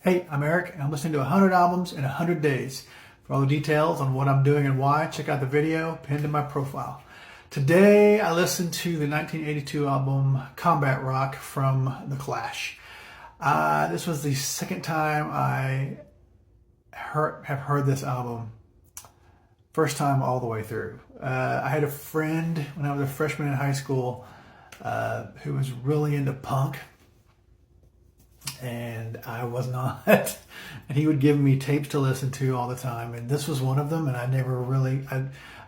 Hey, I'm Eric, and I'm listening to 100 albums in 100 days. For all the details on what I'm doing and why, check out the video pinned in my profile. Today, I listened to the 1982 album Combat Rock from The Clash. This was the second time I have heard this album. First time all the way through. I had a friend when I was a freshman in high school who was really into punk. And I was not. And he would give me tapes to listen to all the time. And this was one of them. And I never really,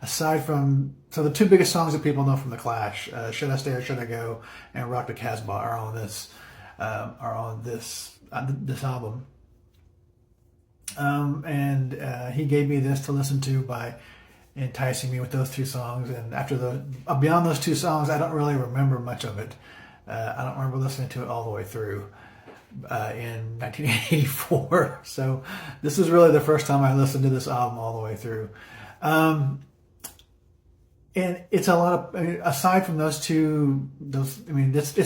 aside from, so the two biggest songs that people know from The Clash, Should I Stay or Should I Go, and Rock the Casbah are on this album. He gave me this to listen to by enticing me with those two songs. And beyond those two songs, I don't really remember much of it. I don't remember listening to it all the way through. In 1984. So this is really the first time I listened to this album all the way through. And it's a lot of, aside from it's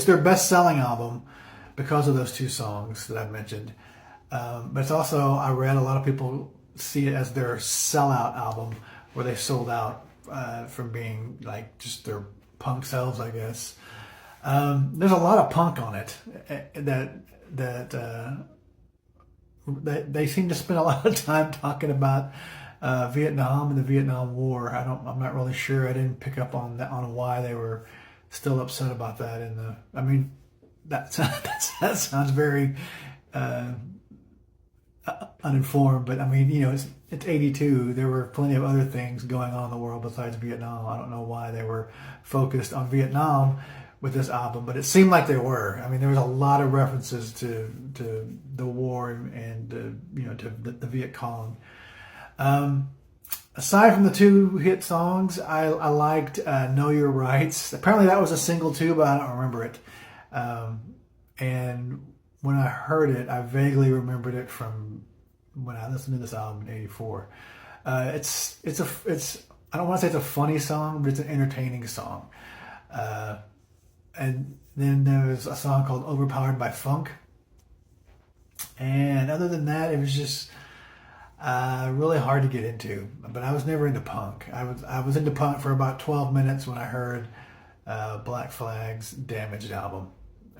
their best selling album because of those two songs that I mentioned. But it's also, I read a lot of people see it as their sellout album where they sold out from being like just their punk selves, I guess. There's a lot of punk on it that they seem to spend a lot of time talking about Vietnam and the Vietnam War. I'm not really sure. I didn't pick up on why they were still upset about that. That sounds very uninformed. But it's 82. There were plenty of other things going on in the world besides Vietnam. I don't know why they were focused on Vietnam with this album, but it seemed like they were. There was a lot of references to the war and to the Viet Cong. Aside from the two hit songs, I liked Know Your Rights. Apparently that was a single too, but I don't remember it. And when I heard it, I vaguely remembered it from when I listened to this album in '84. I don't want to say it's a funny song, but it's an entertaining song. And then there was a song called Overpowered by Funk. And other than that, it was just really hard to get into. But I was never into punk. I was into punk for about 12 minutes when I heard Black Flag's Damaged album.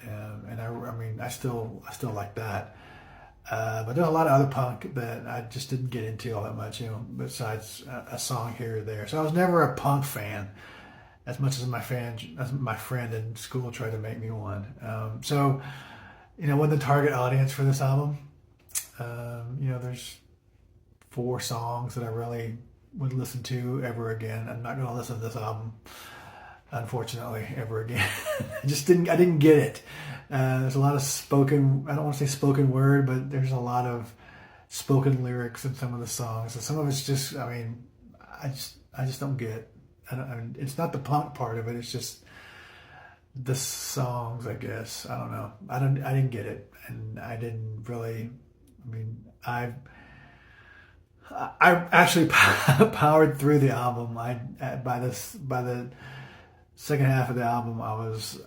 I still like that. But there's a lot of other punk that I just didn't get into all that much, besides a song here or there. So I was never a punk fan, as much as my friend in school tried to make me one. When the target audience for this album, there's 4 songs that I really would listen to ever again. I'm not going to listen to this album, unfortunately, ever again. I didn't get it. There's a lot of I don't want to say spoken word, but there's a lot of spoken lyrics in some of the songs. And some of it's just, I just don't get. It's not the punk part of it. It's just the songs, I guess. I don't know. I didn't get it, and I didn't really. I actually powered through the album. By the second half of the album, I was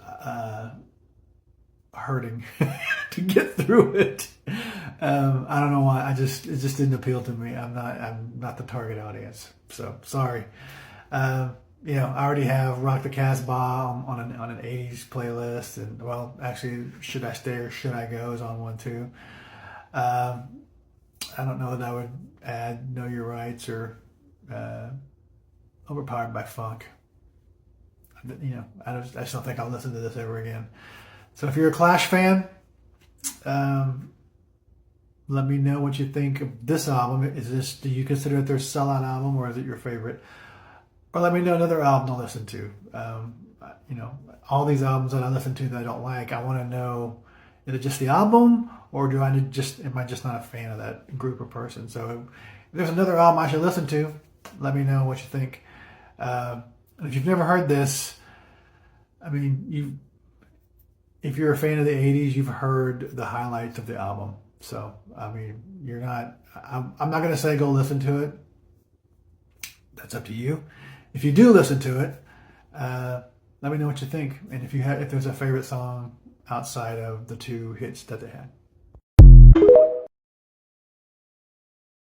hurting to get through it. I don't know why. It just didn't appeal to me. I'm not the target audience. So sorry. I already have Rock the Casbah on an 80s playlist, and actually, Should I Stay or Should I Go is on one too. I don't know that I would add Know Your Rights or Overpowered by Funk. I just don't think I'll listen to this ever again. So if you're a Clash fan, let me know what you think of this album. Do you consider it their sellout album, or is it your favorite? Or let me know another album to listen to. All these albums that I listen to that I don't like, I want to know, is it just the album, or am I just not a fan of that group or person? So if there's another album I should listen to, let me know what you think. If you've never heard this, if you're a fan of the 80s, you've heard the highlights of the album. So, you're not, I'm not going to say go listen to it. That's up to you. If you do listen to it, let me know what you think. And if there's a favorite song outside of the two hits that they had.